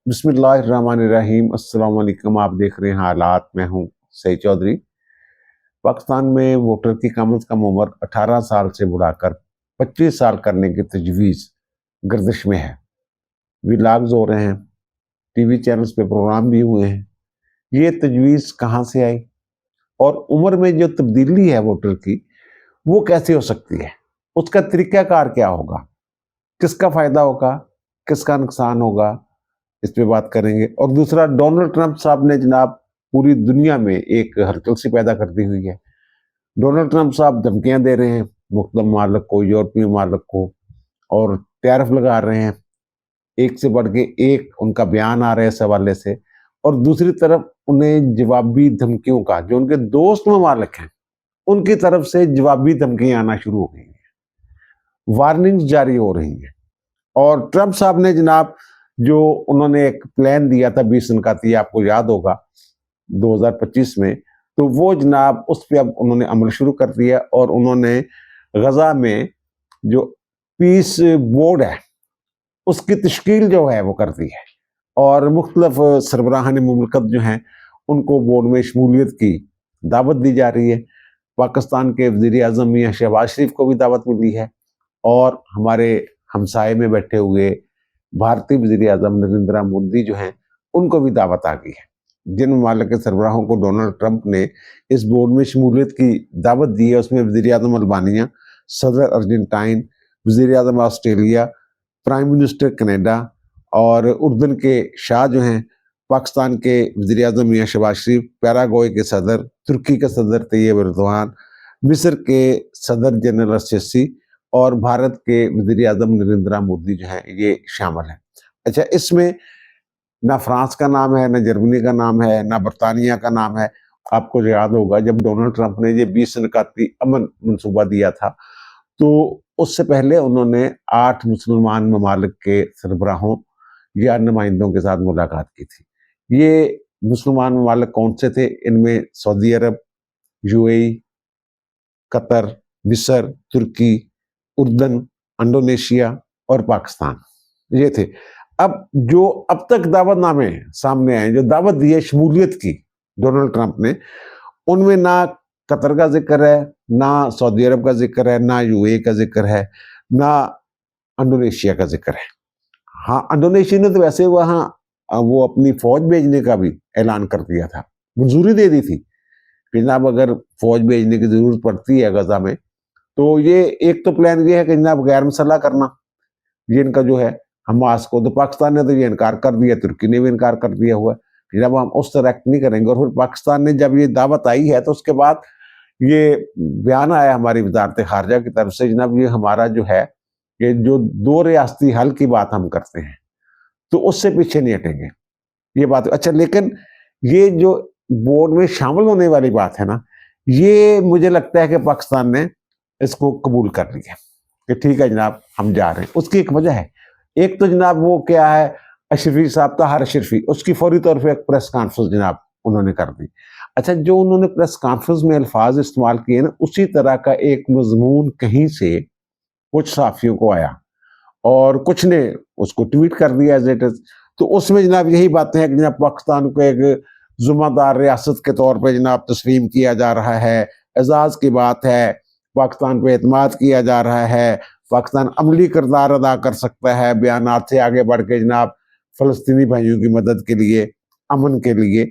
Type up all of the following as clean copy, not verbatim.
बिस्मिल्लाहिर्रहमानिर्रहीम। अस्सलाम वालेकुम। आप देख रहे हैं हालात। मैं हूं सईद चौधरी। पाकिस्तान में वोटर की कम से कम उम्र 18 साल से बढ़ाकर 25 साल करने की तजवीज़ गर्दिश में है। व्लॉग्स हो रहे हैं, टीवी चैनल्स पे प्रोग्राम भी हुए हैं। ये तजवीज़ कहाँ से आई और उम्र में जो तब्दीली है वोटर की, वो कैसे हो सकती है? उसका तरीक़ाकार क्या होगा? किसका फ़ायदा होगा, किसका नुकसान होगा, इस पे बात करेंगे। और दूसरा, डोनाल्ड ट्रंप साहब ने जनाब पूरी दुनिया में एक हलचल सी पैदा कर दी हुई है। डोनाल्ड ट्रंप साहब धमकियां दे रहे हैं मुख्तलिफ ममालिक को, यूरोपीय ममालिक को, और टैरिफ लगा रहे हैं। एक से बढ़ के एक उनका बयान आ रहे हैं इस हवाले से। और दूसरी तरफ उन्हें जवाबी धमकियों का, जो उनके दोस्त ममालिक हैं उनकी तरफ से जवाबी धमकियां आना शुरू हो गई हैं, वार्निंग्स जारी हो रही हैं। और ट्रंप साहब ने जनाब जो उन्होंने एक प्लान दिया था 20 दिन का, आपको याद होगा 2025 में, तो वो जनाब उस पर अब उन्होंने अमल शुरू कर दिया और उन्होंने गजा में जो पीस बोर्ड है उसकी तश्कील जो है वो कर दी है। और मुख्तलिफ सरबराहान मुमलकत जो हैं उनको बोर्ड में शमूलियत की दावत दी जा रही है। पाकिस्तान के वज़ीर आज़म मियां शहबाज शरीफ को भी दावत मिली है और हमारे हमसाए में बैठे हुए भारतीय वज़ीर आज़म नरेंद्र मोदी जो हैं उनको भी दावत आ गई है। जिन ममालिक के सरबराहों को डोनाल्ड ट्रंप ने इस बोर्ड में शमूलियत की दावत दी है उसमें वज़ीर आज़म अल्बानिया, सदर अर्जेंटाइन, वज़ीर आज़म ऑस्ट्रेलिया, प्राइम मिनिस्टर कनाडा और उर्दन के शाह जो हैं, पाकिस्तान के वज़ीर आज़म मियां शहबाज शरीफ, पैराग्वे के सदर, तुर्की के सदर तैयब एर्दोगान, मिस्र के सदर जनरल अस्सीसी और भारत के वज़ीर आज़म नरेंद्र मोदी जो हैं ये शामिल हैं। अच्छा, इसमें ना फ्रांस का नाम है, ना जर्मनी का नाम है, ना बरतानिया का नाम है। आपको याद होगा जब डोनाल्ड ट्रंप ने ये 20 निकाती अमन मंसूबा दिया था, तो उससे पहले उन्होंने 8 मुसलमान ममालिक के सरबराहों या नुमाइंदों के साथ मुलाकात की थी। ये मुसलमान ममालिक कौन से थे? इनमें सऊदी अरब, यूएई, कतर, मिस्र, तुर्की, उर्दन, इंडोनेशिया और पाकिस्तान, ये थे। अब जो अब तक दावतनामे सामने आए, जो दावत दी है शमूलियत की डोनाल्ड ट्रंप ने, उनमें ना कतर का जिक्र है, ना सऊदी अरब का जिक्र है, ना यूएई का जिक्र है, ना इंडोनेशिया का जिक्र है। हाँ, इंडोनेशिया ने तो वैसे वहाँ वो अपनी फौज भेजने का भी ऐलान कर दिया था, मंजूरी दे दी थी कि जनाब अगर फौज भेजने की जरूरत पड़ती है गजा में, तो ये एक तो प्लान ये है कि जनाब गैर मसल्ला करना, ये इनका जो है हमास को। तो पाकिस्तान ने तो ये इनकार कर दिया, तुर्की ने भी इनकार कर दिया हुआ है कि जब हम उस तरह एक्ट नहीं करेंगे। और फिर पाकिस्तान ने जब ये दावत आई है तो उसके बाद ये बयान आया हमारी वजारत खारजा की तरफ से, जनाब ये हमारा जो है कि जो 2 रियासती हल की बात हम करते हैं तो उससे पीछे नहीं हटेंगे, ये बात। अच्छा, लेकिन ये जो बोर्ड में शामिल होने वाली बात है ना, ये मुझे लगता है कि पाकिस्तान ने इसको कबूल कर लिया कि ठीक है जनाब हम जा रहे हैं। उसकी एक वजह है, एक तो जनाब वो क्या है, अशरफी साहब, ताहर अशरफी, उसकी फौरी तौर पे एक प्रेस कॉन्फ्रेंस जनाब उन्होंने कर दी। अच्छा, जो उन्होंने प्रेस कॉन्फ्रेंस में अल्फाज इस्तेमाल किए ना, उसी तरह का एक मजमून कहीं से कुछ साफियों को आया और कुछ ने उसको ट्वीट कर दिया एज इट इज। तो उसमें जनाब यही बातें हैं कि जनाब पाकिस्तान को एक जुम्मेदार रियासत के तौर पे जनाब तस्लीम किया जा रहा है, एजाज की बात है, पाकिस्तान पे एतमाद किया जा रहा है, पाकिस्तान अमली किरदार अदा कर सकता है बयानात से आगे बढ़ के जनाब फ़लस्तीनी भाइयों की मदद के लिए, अमन के लिए,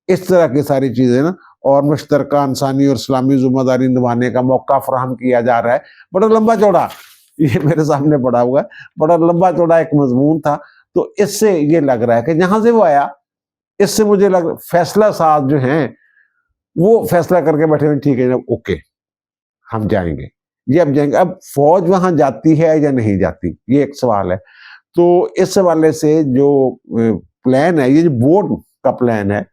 इस तरह की सारी चीज़ें ना। और मुश्तरका इंसानी और इस्लामी जिम्मेदारी निभाने का मौका फराहम किया जा रहा है। बड़ा लंबा चौड़ा ये मेरे सामने पड़ा हुआ है, बड़ा लंबा चौड़ा एक मजमून था। तो इससे ये लग रहा है कि जहां से वो आया, इससे मुझे लग फैसला साहब जो हैं वो फैसला करके बैठे हुए, ठीक है जनाब, ओके हम जाएंगे। ये अब जाएंगे। अब फौज वहां जाती है या नहीं जाती, ये एक सवाल है। तो इस हवाले से जो प्लान है, ये जो बोर्ड का प्लान है,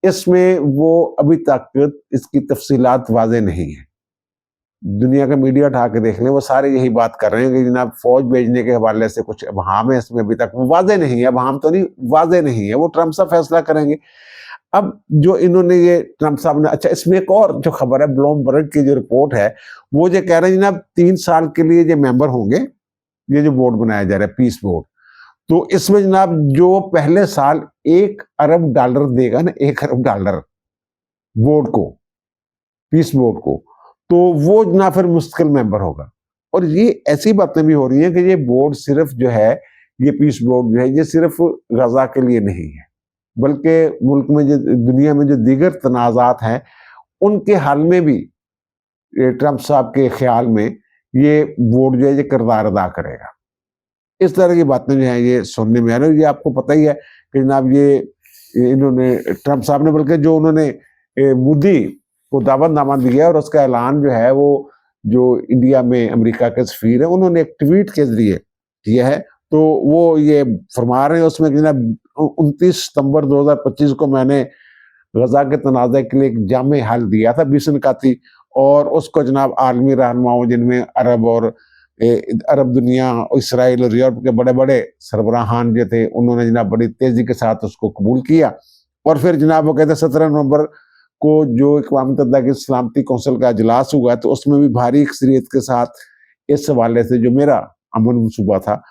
इसमें वो अभी तक इसकी तफसीलात वाजे नहीं है। दुनिया का मीडिया उठा के देख लें, वो सारे यही बात कर रहे हैं कि जनाब फौज भेजने के हवाले से कुछ अबहाम है इसमें, अभी तक वाजे नहीं है। अबहाम तो नहीं, वाजे नहीं है, वो ट्रंप साहब फैसला करेंगे। अब जो इन्होंने ये ट्रंप साहब ने, अच्छा इसमें एक और जो खबर है, ब्लूमबर्ग की जो रिपोर्ट है, वो जो कह रहे हैं जनाब 3 साल के लिए जो मेंबर होंगे, ये जो बोर्ड बनाया जा रहा है पीस बोर्ड, तो इसमें जनाब जो पहले साल $1 अरब देगा ना, $1 अरब बोर्ड को, पीस बोर्ड को, तो वो ना फिर मुस्तकिल मेंबर होगा। और ये ऐसी बातें भी हो रही हैं कि ये बोर्ड सिर्फ जो है, ये पीस बोर्ड जो है, ये सिर्फ गजा के लिए नहीं है, बल्कि मुल्क में जो दुनिया में जो दीगर तनाज़ात हैं उनके हल में भी ट्रंप साहब के ख्याल में ये बोर्ड जो है ये किरदार अदा करेगा। इस तरह की बातें जो हैं ये सुनने में आ रही है। ये आपको पता ही है कि जनाब ये इन्होंने ट्रंप साहब ने, बल्कि जो उन्होंने मोदी को दावतनामा दिया और उसका ऐलान जो है वो जो इंडिया में अमेरिका के सफीर है उन्होंने एक ट्वीट के जरिए किया है। तो वो ये फरमा रहे हैं उसमें कि जनाब 29 सितंबर 2025 को मैंने गजा के तनाज़े के लिए एक जामे हल दिया था 20 निकाती, और उसको जनाब आलमी रहनुमाओं जिनमें अरब और अरब दुनिया, इसराइल और यूरोप के बड़े बड़े सरबराहान जो थे उन्होंने जनाब बड़ी तेजी के साथ उसको कबूल किया। और फिर जनाब वो कहते 17 नवंबर को जो अक़वाम मुत्तहिदा की सलामती कौंसिल का इजलास हुआ तो उसमें भी भारी अक्सरियत के साथ इस हवाले से जो मेरा अमन मनसूबा था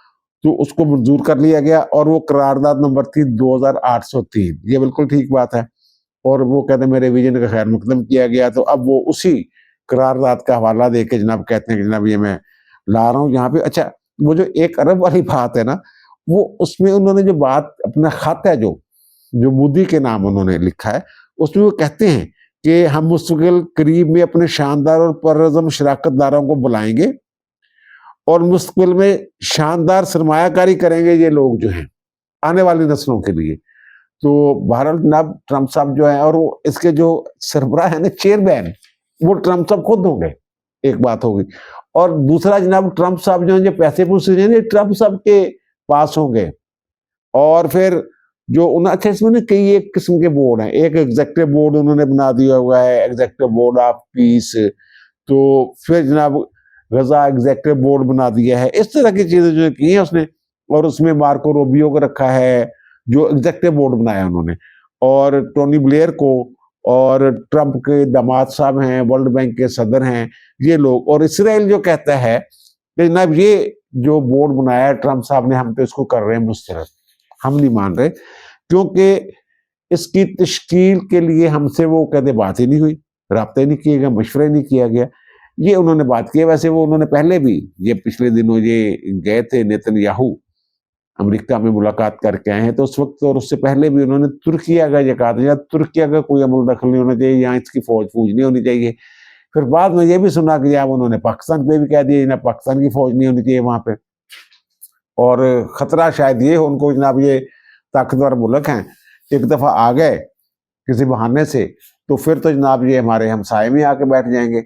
तो उसको मंजूर कर लिया गया, और वो करारदाद नंबर थी 2803। ये बिल्कुल ठीक बात है। और वो कहते मेरे विजन का खैर मुकदम किया गया। तो अब वो उसी करारदाद का हवाला दे के जनाब कहते हैं कि जनाब ये मैं ला रहा हूँ यहाँ पे। अच्छा, वो जो 1 अरब वाली बात है ना, वो उसमें उन्होंने जो बात अपना खत है जो जो मोदी के नाम उन्होंने लिखा है, उसमें वो कहते हैं कि हम मुस्तकिल करीब में अपने शानदार और पुरअज़म शराकतदारों को बुलाएंगे और मुस्तकिल में शानदार सरमायाकारी करेंगे ये लोग जो हैं आने वाली नस्लों के लिए। तो बहरहाल जनाब ट्रंप साहब जो है, और वो इसके जो सरबराह है ना, चेयरमैन, वो ट्रंप साहब खुद होंगे। एक बात होगी। और दूसरा जनाब ट्रंप साहब जो है पैसे पूसे हैं ट्रंप साहब के पास होंगे। और फिर जो उन अच्छा इसमें ना कई एक किस्म के बोर्ड हैं। एक एग्जेक्टिव बोर्ड उन्होंने बना दिया हुआ है, एग्जेक्टिव बोर्ड ऑफ पीस। तो फिर जनाब गजा एग्जेक्टिव बोर्ड बना दिया है। इस तरह की चीजें जो की है उसने, और उसमें मार्को रूबियो को रखा है जो एग्जेक्टिव बोर्ड बनाया उन्होंने, और टोनी ब्लेयर को, और ट्रंप के दामाद साहब हैं, वर्ल्ड बैंक के सदर हैं ये लोग। और इसराइल जो कहता है कि जनाब ये जो बोर्ड बनाया है ट्रंप साहब ने, हम तो इसको कर रहे हैं मुस्तरद, हम नहीं मान रहे, क्योंकि इसकी तश्कील के लिए हमसे वो कहते बात ही नहीं हुई, राब्ता नहीं किया गया, मशवरा नहीं किया गया। ये उन्होंने बात की है। वैसे वो उन्होंने पहले भी ये पिछले दिनों ये गए थे नेतन्याहू, अमेरिका में मुलाकात करके आए हैं, तो उस वक्त और उससे पहले भी उन्होंने तुर्किया का ये कहा था यार तुर्किया का कोई अमल दखल नहीं होना चाहिए, यहाँ इसकी फौज नहीं होनी चाहिए। फिर बाद में ये भी सुना कि जब उन्होंने पाकिस्तान पे भी कह दिया ना, पाकिस्तान की फौज नहीं होनी चाहिए वहां पे। और खतरा शायद ये हो उनको जनाब, ये ताकतवर मुल्क हैं, एक दफा आ गए किसी बहाने से तो फिर तो जनाब ये हमारे हमसाये में आके बैठ जाएंगे,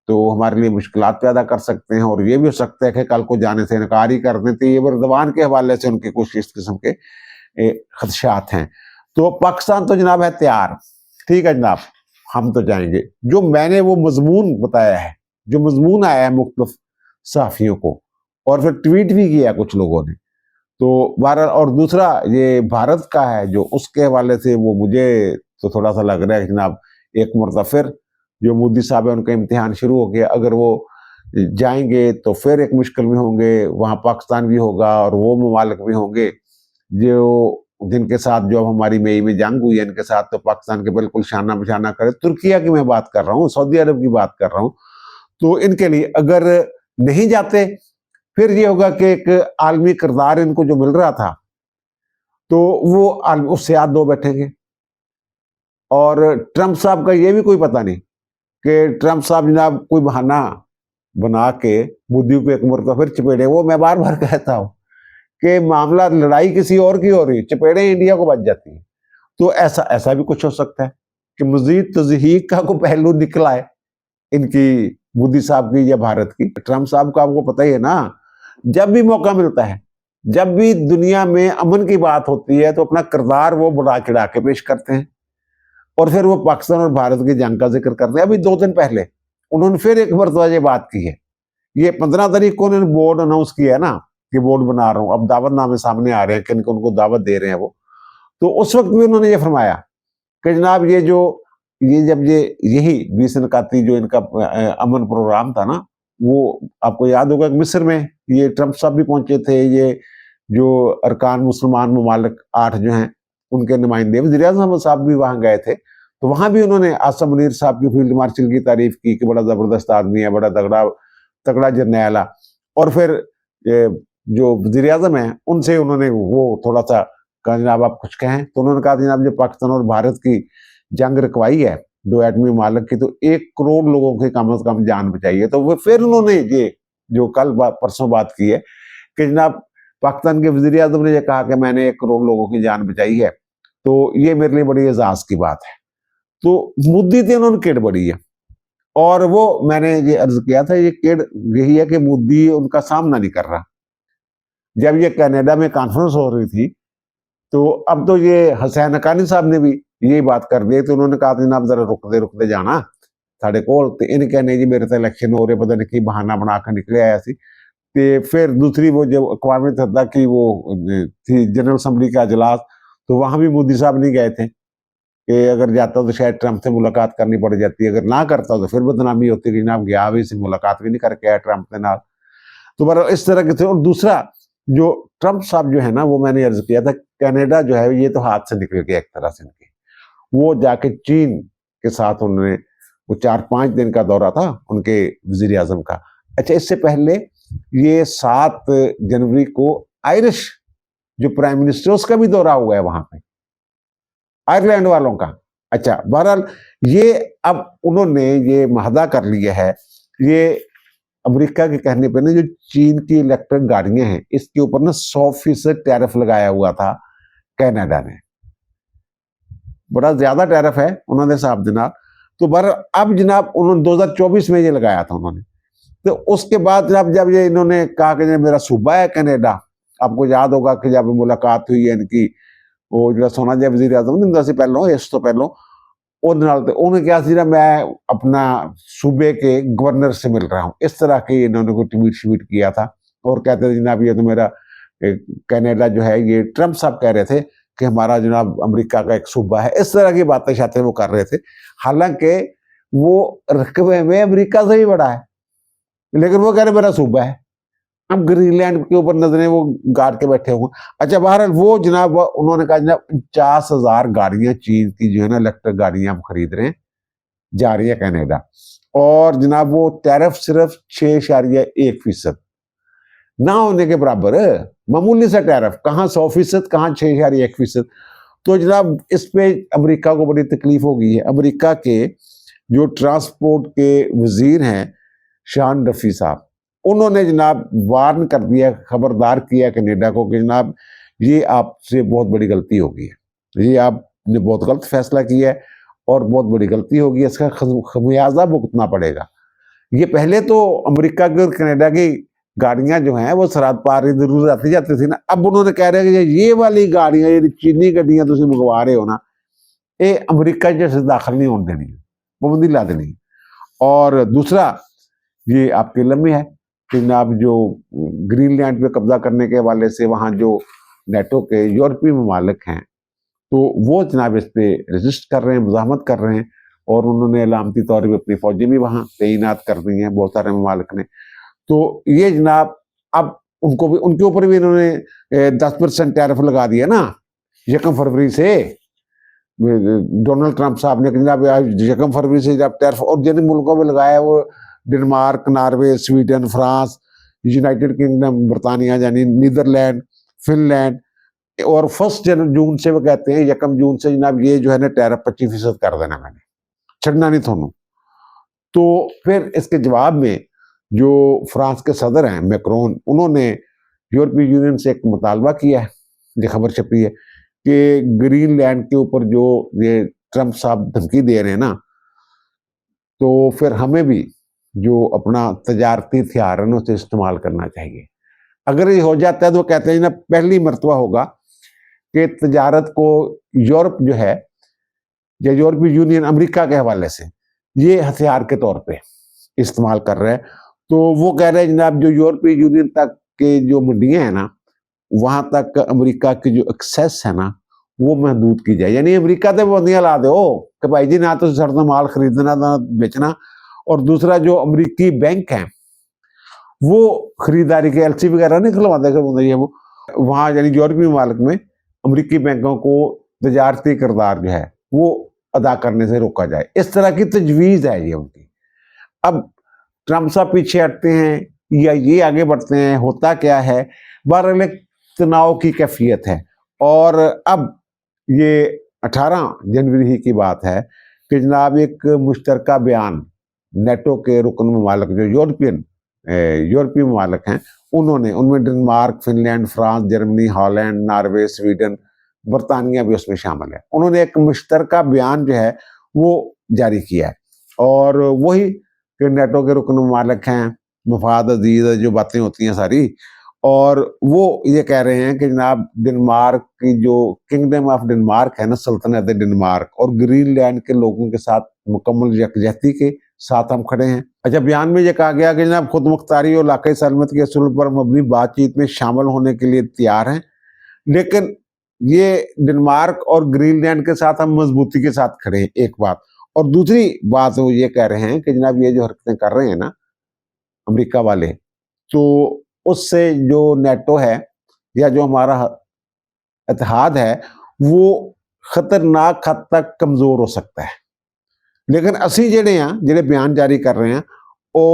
तो हमारे लिए मुश्किलात पैदा कर सकते हैं। और ये भी हो सकता है कि कल को जाने से इनकार ही कर देते। ये वर्दवान के हवाले से उनके कुछ इस किस्म के खदशात हैं। तो पाकिस्तान तो जनाब है तैयार, ठीक है जनाब, हम तो जाएंगे। जो मैंने वो मजमून बताया है, जो मजमून आया है मुख्तलिफ सहाफ़ियों को, और फिर ट्वीट भी किया कुछ लोगों ने, तो बहरहाल। और दूसरा ये भारत का है जो, उसके हवाले से वो मुझे तो थोड़ा सा लग रहा है जनाब एक मरतबा फिर जो मोदी साहब है उनका इम्तिहान शुरू हो गया। अगर वो जाएंगे तो फिर एक मुश्किल में होंगे, वहाँ पाकिस्तान भी होगा और वो ममालिक भी होंगे जो जिनके साथ जो अब हमारी मई में जंग हुई है इनके साथ, तो पाकिस्तान के बिल्कुल शाना बशाना करे। तुर्किया की मैं बात कर रहा हूँ, सऊदी अरब की बात कर रहा हूँ। तो इनके लिए अगर नहीं जाते फिर ये होगा कि एक आलमी किरदार इनको जो मिल रहा था तो वो उससे हाथ धो बैठेंगे। और ट्रंप साहब का ये भी कोई पता नहीं कि ट्रंप साहब जनाब कोई बहाना बना के मोदी को एक मरतबा फिर चपेड़े। वो मैं बार बार कहता हूँ कि मामला लड़ाई किसी और की हो रही, चपेड़े इंडिया को बच जाती है। तो ऐसा ऐसा भी कुछ हो सकता है कि मजीद तज़हीक का कोई पहलू निकला है इनकी, मोदी साहब की या भारत की। ट्रंप साहब का आपको पता ही है ना, जब भी मौका मिलता है, जब भी दुनिया में अमन की बात होती है तो अपना किरदार वो बढ़ा चढ़ा के पेश करते हैं। और फिर वो पाकिस्तान और भारत की जंग का जिक्र करते हैं। अभी 2 दिन पहले उन्होंने फिर एक मरतबा ये बात की है। ये 15 तारीख को उन्होंने बोर्ड अनाउंस किया है ना कि बोर्ड बना रहा हूँ, अब दावतनामे सामने आ रहे हैं कि उनको दावत दे रहे हैं वो। तो उस वक्त भी उन्होंने ये फरमाया कि जनाब ये जो जब यही 20 निकाती जो इनका अमन प्रोग्राम था ना, वो आपको याद होगा कि मिस्र में ये ट्रंप साहब भी पहुंचे थे, ये जो अरकान मुसलमान ममालिक 8 जो हैं उनके नुमाइंदे, वज़ीर-ए-आज़म साहब भी वहाँ गए थे, तो वहाँ भी उन्होंने आसिम मुनीर साहब की फील्ड मार्शल की तारीफ की कि बड़ा ज़बरदस्त आदमी है, बड़ा तगड़ा जरनैल है। और फिर जो वज़ीर-ए-आज़म हैं उनसे उन्होंने वो थोड़ा-सा कहा, जनाब आप कुछ कहें? तो उन्होंने कहा, जनाब जब पाकिस्तान और भारत की जंग रुकवाई है 2 एटमी ममालिक की, तो 1 करोड़ लोगों की कम से कम जान बचाई है। तो वो फिर उन्होंने ये जो कल परसों बात की है कि जनाब पाकिस्तान के वज़ीर-ए-आज़म ने ये कहा कि मैंने 1 करोड़ लोगों की जान बचाई है, तो ये मेरे लिए बड़ी एज़ाज़ की बात है। तो मुद्दी थी उन्होंने किड बड़ी है, और वो मैंने ये अर्ज़ किया था, ये किड यही है कि मुद्दी उनका सामना नहीं कर रहा। जब ये कनाडा में कॉन्फ्रेंस हो रही थी, तो अब तो ये हुसैन हक्कानी साहब ने भी यही बात कर दी, तो उन्होंने कहा, जनाब जरा रुकते जाना साढ़े कोल, तो इन्हें कहने जी मेरे तो इलेक्शन हो रहे, पता नहीं की बहाना बना के निकले आया सी। ते फिर दूसरी वो जब अक़वाम मुत्तहिदा की वो थी जनरल असम्बली का इजलास, तो वहाँ भी मोदी साहब नहीं गए थे कि अगर जाता तो शायद ट्रंप से मुलाकात करनी पड़ जाती, अगर ना करता तो फिर बदनामी होती कि जनाब गया भी सी, मुलाकात भी नहीं करके आया ट्रंप के नाल। तो बहरहाल इस तरह के थे। और दूसरा जो ट्रंप साहब जो है ना, वो मैंने अर्ज किया था, कनाडा जो है ये तो हाथ से निकल गया एक तरह से इनके। वो जाके चीन के साथ उन्होंने वो 4-5 दिन का दौरा था उनके वज़ीर-ए-आज़म का। अच्छा, इससे पहले ये 7 जनवरी को आयरिश जो प्राइम मिनिस्टर उसका भी दौरा हुआ है वहां पे, आयरलैंड वालों का। अच्छा, बहरहाल ये अब उन्होंने ये माहदा कर लिया है, ये अमेरिका के कहने पर ना, जो चीन की इलेक्ट्रिक गाड़ियां हैं इसके ऊपर ना 100% टैरिफ लगाया हुआ था कनाडा ने, बड़ा ज्यादा टैरिफ है उन्होंने हिसाब के नाल। तो बहरहाल अब जनाब उन्होंने 2024 में ये लगाया था उन्होंने, तो उसके बाद जब ये इन्होंने कहा कि मेरा सूबा है कनाडा, आपको याद होगा कि जब मुलाकात हुई है इनकी, वो जो सोना जब वज़ीर-ए-आज़म नहीं से पहलों, इस तो पहलों उन्होंने कहा सी ना, मैं अपना सूबे के गवर्नर से मिल रहा हूँ, इस तरह के इन्होंने कोई ट्वीट श्वीट किया था। और कहते थे जनाब ये तो मेरा कनाडा जो है, ये ट्रंप साहब कह रहे थे कि हमारा जनाब अमेरिका का एक सूबा है, इस तरह की बातें शातें वो कर रहे थे। हालांकि वो रकबे में अमेरिका से ही बड़ा है, लेकिन वो कह रहे मेरा सूबा है। अब ग्रीनलैंड के ऊपर नजरें वो गाड़ के बैठे हुए। अच्छा, बहरहाल वो जनाब उन्होंने कहा, जनाब 50,000 गाड़ियां चीन की जो है ना इलेक्ट्रिक गाड़ियां हम खरीद रहे हैं, जा रही है कनाडा, और जनाब वो टैरिफ सिर्फ 6.1% ना होने के बराबर, मामूली सा टैरिफ, कहाँ 100%, कहाँ 6.1%। तो जनाब इस पे अमेरिका को बड़ी तकलीफ हो गई है। अमेरिका के जो ट्रांसपोर्ट के वजीर हैं शान रफी साहब, उन्होंने जनाब वार्न कर दिया, खबरदार किया कनाडा को कि जनाब ये आपसे बहुत बड़ी गलती हो गई है, ये आपने बहुत गलत फैसला किया है और बहुत बड़ी गलती होगी, इसका खमियाजा भुगतना पड़ेगा। ये पहले तो अमेरिका की और कनाडा की गाड़ियां जो हैं वो सरहद पार जरूर आती जाती थी ना, अब उन्होंने कह रहे हैं कि ये वाली गाड़ियां, ये चीनी गाड़ियां तुम मंगवा रहे हो ना, ये अमेरिका जैसे दाखिल नहीं होने देनी, पाबंदी ला देनी। और दूसरा ये आपके लम्बे है कि जनाब जो ग्रीनलैंड पे कब्जा करने के हवाले से वहाँ जो नेटो के यूरोपीय ममालिक हैं, तो वो जनाब इस पे रजिस्ट कर रहे हैं, मुज़ाहमत कर रहे हैं, और उन्होंने अलामती तौर पर अपनी फौजी भी वहाँ तैनात कर दी हैं बहुत सारे ममालिक ने। तो ये जनाब अब उनको भी, उनके ऊपर भी इन्होंने 10% टैरिफ लगा दिया ना 1 फरवरी से। डोनाल्ड ट्रंप साहब ने जनाब 1 फरवरी से जब टैरिफ, और जिन मुल्कों में लगाया वो Denmark, Norway, Sweden, France, United kingdom, बरतानिया यानी नीदरलैंड, फिनलैंड, और 1 जून से वो कहते हैं 1 जून से जनाब ये जो है ना टैरिफ 25% कर देना, मैंने छड़ना नहीं थोनू। तो फिर इसके जवाब में जो फ्रांस के सदर हैं मैक्रोन, उन्होंने यूरोपीय यूनियन से एक मुतालबा किया है, ये खबर छपी है कि ग्रीनलैंड के ऊपर जो ये ट्रंप साहब धमकी दे रहे हैं ना, तो फिर हमें भी जो अपना तजारती हथियार है उसे इस्तेमाल करना चाहिए। अगर ये हो जाता है तो कहते हैं ना, पहली मरतबा होगा कि तजारत को यूरोप जो है या यूरोपीय यूनियन अमेरिका के हवाले से ये हथियार के तौर पे इस्तेमाल कर रहे हैं। तो वो कह रहे हैं जनाब जो यूरोपीय यूनियन तक के जो मंडियां हैं ना, वहां तक अमेरिका की जो एक्सेस है ना वो महदूद की जाए, यानी अमेरिका से पाबंदियां ला दो कि भाई जी ना तो सरदा माल खरीदना ना बेचना। और दूसरा जो अमेरिकी बैंक हैं वो खरीदारी के एलसी वगैरह नहीं खुलवाते, वो वहाँ यानी यूरोपीय ममालिक में अमेरिकी बैंकों को तजारती किरदार जो है वो अदा करने से रोका जाए, इस तरह की तजवीज़ है ये उनकी। अब ट्रंप साहब पीछे हटते हैं या ये आगे बढ़ते हैं, होता क्या है, बहरहाल एक तनाव की कैफियत है। और अब ये 18 जनवरी ही की बात है कि जनाब एक मुश्तरका बयान नेटो के रुकन ममालिक जो यूरोपीय ममालिक हैं, उन्होंने, उनमें Denmark, Finland, France, Germany, Holland, Norway, Sweden, बरतानिया भी उसमें शामिल है। उन्होंने एक मुश्तरका बयान जो है वो जारी किया है, और वही कि नेटो के रुकन ममालिक हैं, मफाद अजीज जो बातें होती हैं सारी, और वो ये कह रहे हैं कि जनाब डेनमार्क की जो किंगडम ऑफ डेनमार्क है ना, सल्तनत डेनमार्क, और ग्रीनलैंड के लोगों के साथ मुकम्मल यकजहती के साथ हम खड़े हैं। अच्छा, बयान में ये कहा गया कि जनाब खुद मुख्तारी और इलाकाई सलामत के असूल पर मबनी बातचीत में शामिल होने के लिए तैयार हैं, लेकिन ये डेनमार्क और ग्रीनलैंड के साथ हम मजबूती के साथ खड़े हैं, एक बात। और दूसरी बात वो ये कह रहे हैं कि जनाब ये जो हरकतें कर रहे हैं ना अमेरिका वाले, तो उससे जो नेटो है या जो हमारा इत्तेहाद है वो खतरनाक हद तक कमजोर हो सकता है। लेकिन असी जेडे हाँ जेडे बयान जारी कर रहे हैं वो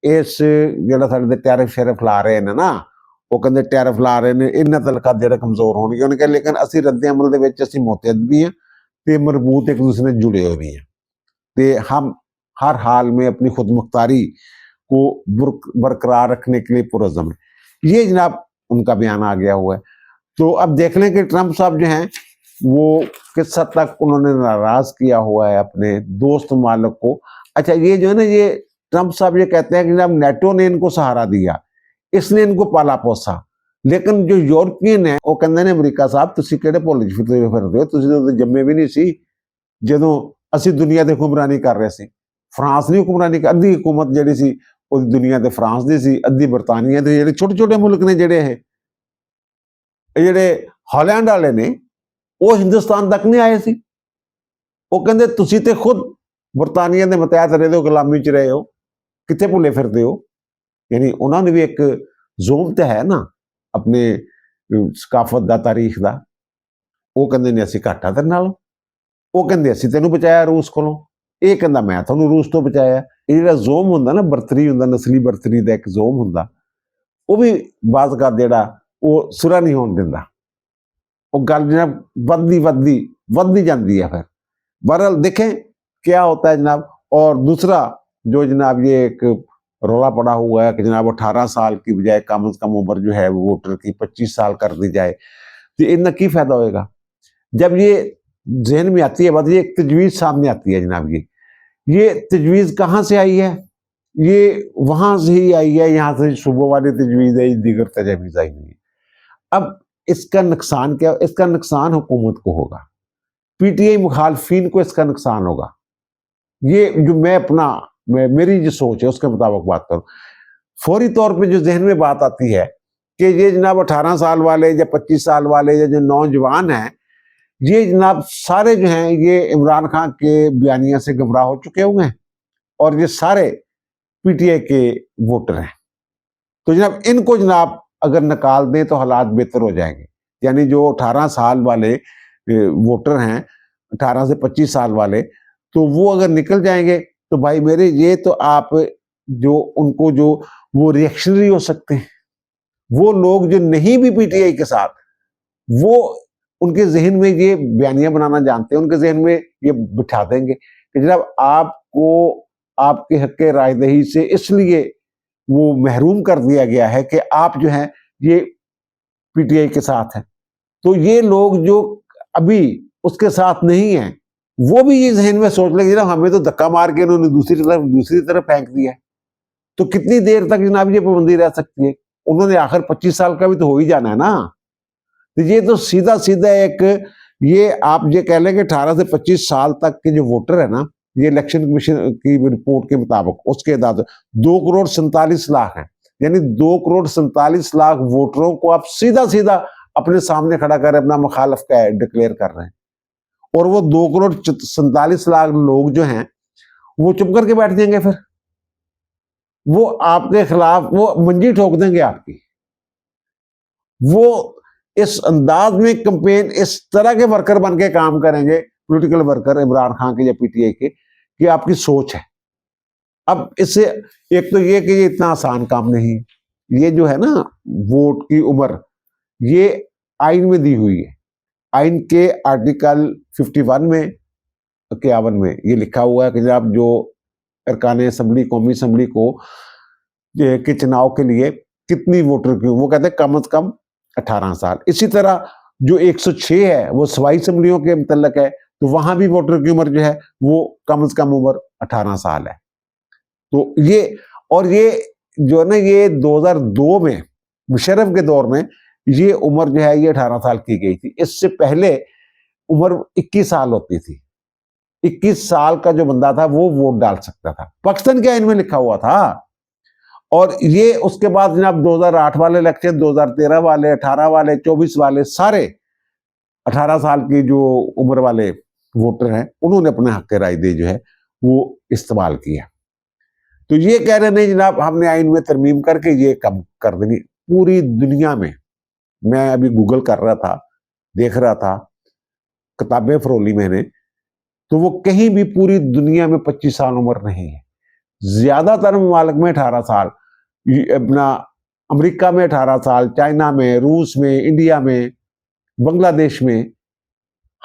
इस ਜਿਹੜਾ ਸਾਡੇ ਤੇ ਟੈਰਿਫ ਸ਼ਰਫ ਲਾ ਰਹੇ ਨੇ ਨਾ, ਉਹ ਕਹਿੰਦੇ ਟੈਰਿਫ ਲਾ ਰਹੇ ਨੇ, ਇਹਨਾਂ ਤਲਕਾ ਜਿਹੜੇ ਕਮਜ਼ੋਰ ਹੋਣਗੇ ਉਹਨੇ ਕਿਹਾ, ਲੇਕਿन ਅਸੀਂ ਰੱਦ अमल ਦੇ ਵਿੱਚ ਅਸੀਂ ਮੁਤਹਦ भी हैं ਤੇ मजबूत एक दूसरे से जुड़े हुए भी हैं, तो हम हर हाल में अपनी खुद मुख्तारी को बरकरार रखने के लिए पुरज़म है। ये जनाब उनका बयान आ गया हुआ है। तो अब देख लें कि ट्रंप साहब जो हैं वो किस हद तक उन्होंने नाराज किया हुआ है अपने दोस्त मालिक को। अच्छा, ये जो है ना, ये ट्रंप साहब ये कहते हैं कि जब नेटो ने इनको सहारा दिया, इसने इनको पाला पोसा, लेकिन जो यूरोपियन है वो कहते हैं अमरीका साहब तुसी किहड़े भुल फिरते हो, तुसी तो जम्मे भी नहीं सी ਜਦੋਂ ਅਸੀਂ ਦੁਨੀਆ ਦੇ ਹੁਕਮਰਾਨੀ ਕਰ ਰਹੇ ਸੀ। ਫਰਾਂਸ ਦੀ ਹੁਕਮਰਾਨੀ, ਅੱਧੀ ਹੁਕੂਮਤ ਜਿਹੜੀ ਸੀ ਉਹ ਦੁਨੀਆ ਦੇ ਫਰਾਂਸ ਦੀ ਸੀ, ਅੱਧੀ ਬਰਤਾਨੀਆ ਦੇ। ਜਿਹੜੇ ਛੋਟੇ ਛੋਟੇ ਮੁਲਕ ਨੇ ਜਿਹੜੇ ਇਹ ਜਿਹੜੇ ਹਾਲੈਂਡ ਵਾਲੇ ਨੇ ਉਹ ਹਿੰਦੁਸਤਾਨ ਤੱਕ ਨਹੀਂ ਆਏ ਸੀ। ਉਹ ਕਹਿੰਦੇ ਤੁਸੀਂ ਤੇ ਖੁਦ ਬਰਤਾਨੀਆ ਦੇ ਮਤਹਿਤ ਰਹੇ ਹੋ, ਗੁਲਾਮੀ ਚ ਰਹੇ ਹੋ, ਕਿੱਥੇ ਭੁੱਲੇ ਫਿਰਦੇ ਹੋ। ਯਾਨੀ ਉਹਨਾਂ ਨੇ ਵੀ ਇੱਕ ਜ਼ੋਮ ਤੇ ਹੈ ਨਾ ਆਪਣੇ ਸਕਾਫਤ ਦਾ, ਤਾਰੀਖ ਦਾ। ਉਹ ਕਹਿੰਦੇ ਨੇ ਅਸੀਂ ਘਾਟਾ ਤੇਰੇ ਨਾਲ, ਉਹ ਕਹਿੰਦੇ ਅਸੀਂ ਤੈਨੂੰ ਬਚਾਇਆ ਰੂਸ ਕੋਲੋਂ, ਇਹ ਕਹਿੰਦਾ ਮੈਂ ਤੁਹਾਨੂੰ ਰੂਸ ਤੋਂ ਬਚਾਇਆ। ਇਹ ਜਿਹੜਾ ਜ਼ੋਮ ਹੁੰਦਾ ਨਾ, ਬਰਤਰੀ ਹੁੰਦਾ, ਨਸਲੀ ਬਰਤਰੀ ਦਾ ਇੱਕ ਜ਼ੋਮ ਹੁੰਦਾ, ਉਹ ਵੀ ਬਾਜ਼ ਕਰ ਜਿਹੜਾ ਉਹ ਸੁਰਾ ਨਹੀਂ ਹੋਣ ਦਿੰਦਾ। ਉਹ ਗੱਲ जनाब ਵੱਧਦੀ ਜਾਂਦੀ है। फिर बहरहाल देखें क्या होता है जनाब। और दूसरा जो जनाब ये एक रौला पड़ा हुआ है कि जनाब 18 साल की बजाय कम से कम उम्र जो है वोटर की 25 साल कर दी जाए, तो इनका की फायदा होएगा। जब ये जहन में आती है बात, ये एक तजवीज़ सामने आती है जनाब। ये तजवीज़ कहाँ से आई है? ये वहाँ से ही आई है, यहाँ से सूबों वाली तजवीज़ है, दीगर तजवीज़ आई नहीं है। अब इसका नुकसान क्या? इसका नुकसान हुकूमत को होगा, पीटीआई मुखालफिन को इसका नुकसान होगा। ये जो मेरी जो सोच है उसके मुताबिक बात करूँ, फौरी तौर पे जो जहन में बात आती है कि ये जनाब 18 साल वाले या 25 साल वाले या जो नौजवान हैं, ये जनाब सारे जो हैं ये इमरान खान के बयानिया से गुमराह हो चुके हुए हैं, और ये सारे पीटीआई के वोटर हैं। तो जनाब इनको जनाब अगर निकाल दें तो हालात बेहतर हो जाएंगे। यानी जो 18 साल वाले वोटर हैं, 18 से 25 साल वाले, तो वो अगर निकल जाएंगे तो भाई मेरे, ये तो आप जो उनको जो वो रिएक्शनरी हो सकते हैं। वो लोग जो नहीं भी पीटीआई के साथ, वो उनके जहन में ये बयानियां बनाना जानते हैं, उनके जहन में ये बिठा देंगे कि जनाब आपको आपके हक रायदही से इसलिए वो महरूम कर दिया गया है कि आप जो है ये पीटीआई के साथ हैं। तो ये लोग जो अभी उसके साथ नहीं हैं, वो भी ये जहन में सोच लेंगे जनाब हमें तो धक्का मार के उन्होंने दूसरी तरफ फेंक दिया है, तो कितनी देर तक जनाब ये पाबंदी रह सकती है? उन्होंने आखिर 25 साल का भी तो हो ही जाना है ना। तो ये तो सीधा सीधा एक, ये आप ये कह लें कि 18 से 25 साल तक के जो वोटर है ना, ये इलेक्शन कमीशन की रिपोर्ट के मुताबिक उसके आधार 2,47,00,000 है। यानी 2,47,00,000 वोटरों को आप सीधा सीधा अपने सामने खड़ा कर अपना मुखालिफ का डिक्लेयर कर रहे हैं, और वो 2,47,00,000 लोग जो हैं वो चुप करके बैठ जाएंगे। फिर वो आपके खिलाफ वो मंजी ठोक देंगे आपकी। वो इस अंदाज में कैंपेन, इस तरह के वर्कर बन के काम करेंगे, पॉलिटिकल वर्कर इमरान खान के या पीटीआई के, कि आपकी सोच है। अब इससे एक तो ये कि ये इतना आसान काम नहीं, ये जो है ना वोट की उम्र, ये आइन में दी हुई है। आइन के आर्टिकल 51 में, 51 में ये लिखा हुआ है कि जब जो अरकान असम्बली, कौमी असम्बली को के चुनाव के लिए कितनी वोटर की, वो कहते हैं कम से कम 18 साल। इसी तरह जो 106 है वो सवाई असम्बलियों के मुतल्लक है, तो वहां भी वोटर की उम्र जो है वो कम से कम उम्र 18 साल है। तो ये, और ये जो है ना, ये 2002 में मुशर्रफ के दौर में ये उम्र जो है ये 18 साल की गई थी। इससे पहले उम्र 21 साल होती थी। 21 साल का जो बंदा था वो वोट डाल सकता था। पाकिस्तान के आइन में लिखा हुआ था। और ये उसके बाद जनाब 2008 वाले इलेक्शन, 2013 वाले, 18 वाले, 24 वाले, सारे 18 साल की जो उम्र वाले वोटर हैं उन्होंने अपने हक के राय दे जो है वो इस्तेमाल किया। तो ये कह रहे नहीं जनाब हमने आइन में तरमीम करके ये कम कर देनी। पूरी दुनिया में, मैं अभी गूगल कर रहा था, देख रहा था, किताबें फरोली मैंने, तो वो कहीं भी पूरी दुनिया में 25 साल उम्र नहीं है। ज्यादातर ममालिक में 18 साल, अपना अमेरिका में 18 साल, चाइना में, रूस में, इंडिया में, बांग्लादेश में,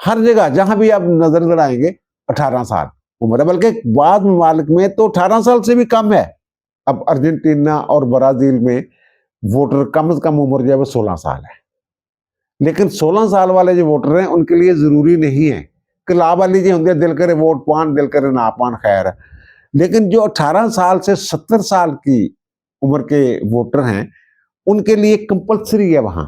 हर जगह जहां भी आप नजर लड़ाएंगे 18 साल उम्र है। बल्कि बाद ममालिक में तो 18 साल से भी कम है। अब अर्जेंटीना और ब्राजील में वोटर कम से कम उम्र जो है वो 16 साल है। लेकिन 16 साल वाले जो वोटर हैं उनके लिए जरूरी नहीं है। कलाब वाली जी होंगे दिल करे वोट पान, दिल करे ना पान, खैर है। लेकिन जो 18 साल से 70 साल की उम्र के वोटर हैं उनके लिए कंपलसरी है, वहां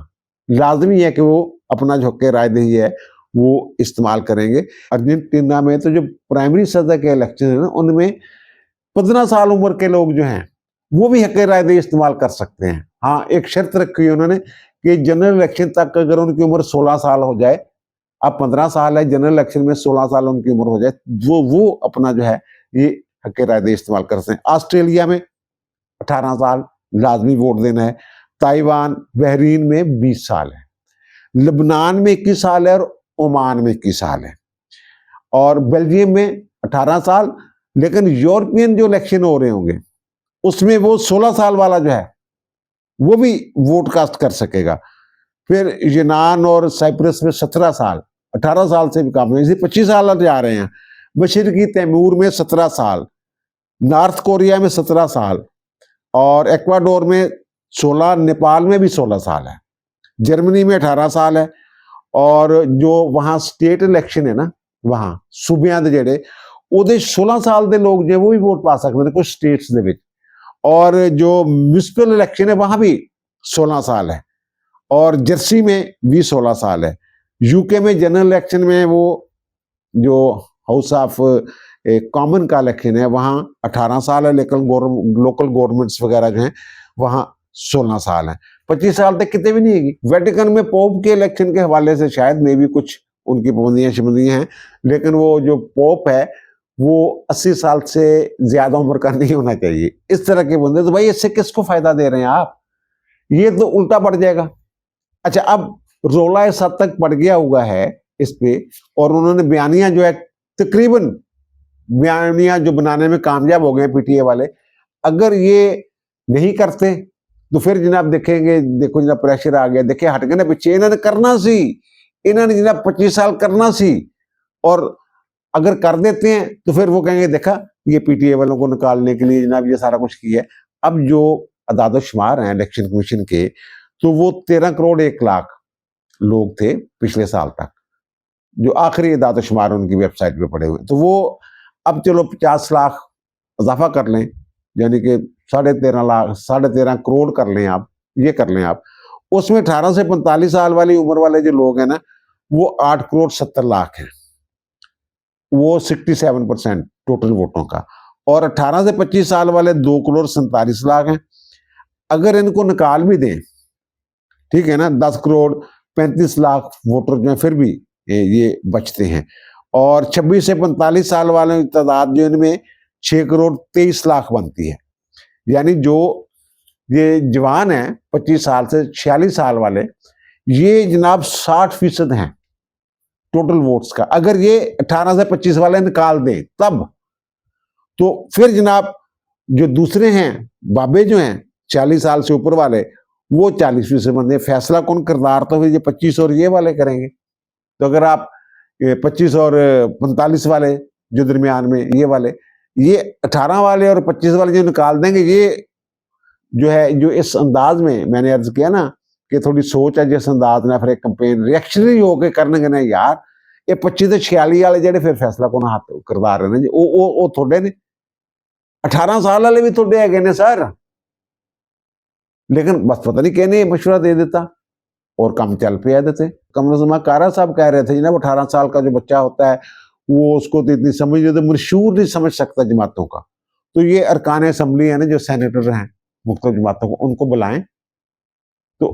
लाजमी है कि वो अपना जो हक राय दही है वो इस्तेमाल करेंगे। अर्जेंटीना में तो जो प्राइमरी सदर के इलेक्शन है ना, उनमें 15 साल उम्र के लोग जो हैं वो भी हक राय दही इस्तेमाल कर सकते हैं। हाँ, एक शर्त रखी है उन्होंने कि जनरल इलेक्शन तक अगर उनकी उम्र 16 साल हो जाए, अब 15 साल है, जनरल इलेक्शन में 16 साल उनकी उम्र हो जाए, वो अपना जो है ये हक राय दही इस्तेमाल कर सकते हैं। ऑस्ट्रेलिया में 18 साल लाजमी वोट देना है। ताइवान, बहरीन में 20 साल है। लबनान में 21 साल है और ओमान में 21 साल है। और बेल्जियम में 18 साल। लेकिन यूरोपियन जो इलेक्शन हो रहे होंगे उसमें वो 16 साल वाला जो है वो भी वोट कास्ट कर सकेगा। फिर यूनान और साइप्रस में 17 साल, 18 साल से भी कम है, इसी 25 साल जा रहे हैं। मशरकी तैमूर में 17 साल, नॉर्थ कोरिया में 17 साल, और एक्वाडोर में 16, नेपाल में भी 16 साल है, जर्मनी में 18 साल है। और जो वहां स्टेट इलेक्शन है ना, वहां सूबियां दे जेड़े ਉਹਦੇ 16 साल के लोग जो वो भी वोट पा सकते हैं कुछ स्टेट्स दे विच। और जो म्यूनिसिपल इलेक्शन है वहां भी 16 साल है, और जर्सी में भी 16 साल है। यूके में जनरल इलेक्शन में वो जो हाउस ऑफ कॉमन का इलेक्शन है वहाँ 18 साल है, लेकिन लोकल गवर्नमेंट्स वगैरह जो हैं वहाँ 16 साल है। 25 साल तक कितने भी नहीं है। वेटिकन में पोप के इलेक्शन के हवाले से शायद में भी कुछ उनकी पाबंदियां शिबंदियां हैं, लेकिन वो जो पोप है वो 80 साल से ज्यादा उम्र का नहीं होना चाहिए। इस तरह के बंदे, तो भाई इससे किसको फायदा दे रहे हैं आप? ये तो उल्टा पड़ जाएगा। अच्छा, अब रोला इस हद तक पड़ गया हुआ है इस पे, और उन्होंने बयानियां जो है तकरीबन बयानियां जो बनाने में कामयाब हो गए पीटीए वाले। अगर ये नहीं करते तो फिर जनाब देखेंगे, देखो जनाब प्रेशर आ गया, देखे हट गए ना पिछे, इन्होंने करना सी, इन्होंने जनाब 25 साल करना सी। और अगर कर देते हैं तो फिर वो कहेंगे देखा ये पीटीए वालों को निकालने के लिए जनाब ये सारा कुछ किया है। अब जो अदाद शुमार हैं इलेक्शन कमीशन के, तो वो 13 करोड़ 1 लाख लोग थे पिछले साल तक, जो आखिरी अदाद शुमार उनकी वेबसाइट पे पड़े हुए। तो वो अब चलो 50 लाख इजाफा कर लें, यानी कि 13.5 करोड़ कर लें आप, ये कर लें आप। उसमें 18 से 45 साल वाली उम्र वाले जो लोग हैं ना वो 8 करोड़ 70 लाख हैं, वो 67% टोटल वोटों का। और 18 से 25 साल वाले 2 करोड़ 47 लाख हैं। अगर इनको निकाल भी दें, ठीक है ना, 10 करोड़ 35 लाख वोटर जो है फिर भी ये बचते हैं। और 26 से 45 साल वालों की तादाद जो इनमें 6 करोड़ 23 लाख बनती है। यानी जो ये जवान हैं 25 साल से 46 साल वाले, ये जनाब 60% हैं टोटल वोट्स का। अगर ये 18 से 25 वाले निकाल दें तब तो फिर जनाब जो दूसरे हैं बाबे जो हैं 40 साल से ऊपर वाले, वो 40% बंदे। फैसला कौन किरदार तो ये 25 और ये वाले करेंगे। तो अगर आप 25 और 45 वाले जो दरमियान में ये वाले, ये 18 वाले और 25 वाले जो निकाल देंगे, ये जो है जो इस अंदाज में मैंने अर्ज किया ना कि थोड़ी सोच है जिस अंदाज ने फिर एक कंपेन रिएक्शनरी होकर करने ना यार, ये 25 से 46 वाले जेडे फिर फैसला कौन हाथ किरदार है ना जी, वो थोड़े ने 18 साल वाले भी थोड़े है ने सर, लेकिन बस पता नहीं कहने मशवरा दे देता और काम चल पे देते। कमर उज़्मा कारा साहब कह रहे थे जनाब 18 साल का जो बच्चा होता है वो उसको तो इतनी समझ नहीं, तो मंशूर नहीं समझ सकता जमातों का। तो ये अरकान असम्बली है ना जो सेनेटर हैं मुख्तलिफ जमातों को, उनको बुलाएं। तो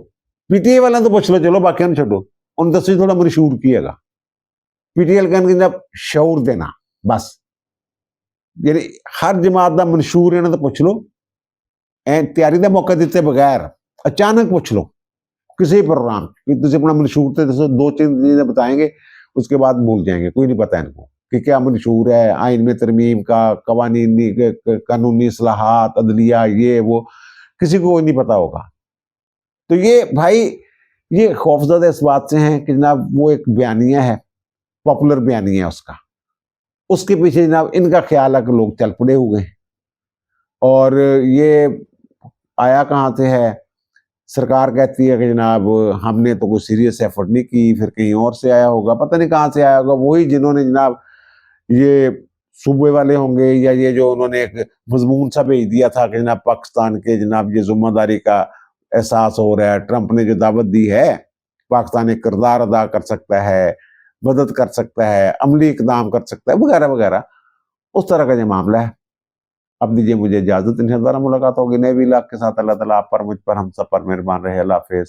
पीटीए वाला तो पूछ लो, चलो बाकी हम छोड़ो, उन 10 थोड़ा मंशूर किएगा। पीटीएल कहने जब शऊर देना बस, यानी हर जमात का मंशूर है ना तो पूछ लो, तैयारी का मौका देते बगैर अचानक पूछ लो किसी प्रोग्राम कि तुझे अपना मंशूर थे, 2-3 चीजें बताएंगे, उसके बाद भूल जाएंगे, कोई नहीं पता इनको कि क्या मंशूर है। आइन में तरमीम का, कानूनी इस्लाहात, अदलिया, ये वो, किसी को नहीं पता होगा। तो ये भाई ये खौफजदा इस बात से हैं कि जनाब वो एक बयानिया है, पॉपुलर बयानिया है उसका, उसके पीछे जनाब इनका ख्याल है कि लोग चल पड़े हुए हैं। और ये आया कहाँ से है, सरकार कहती है कि जनाब हमने तो कोई सीरियस एफर्ट नहीं की, फिर कहीं और से आया होगा, पता नहीं कहाँ से आया होगा। वही जिन्होंने जनाब ये सूबे वाले होंगे या ये जो उन्होंने एक मजमून सा भेज दिया था कि जनाब पाकिस्तान के जनाब ये जिम्मेदारी का एहसास हो रहा है, ट्रंप ने जो दावत दी है पाकिस्तान एक किरदार अदा कर सकता है, मदद कर सकता है, अमली इकदाम कर सकता है, वगैरह वगैरह, उस तरह का जो मामला है। अब दीजिए मुझे इजाजत, इंशाअल्लाह मुलाकात होगी नए व्लॉग के साथ। अल्लाह ताला आप पर, मुझ पर, हम सब पर मेहरबान रहे। अल्लाह हाफिज।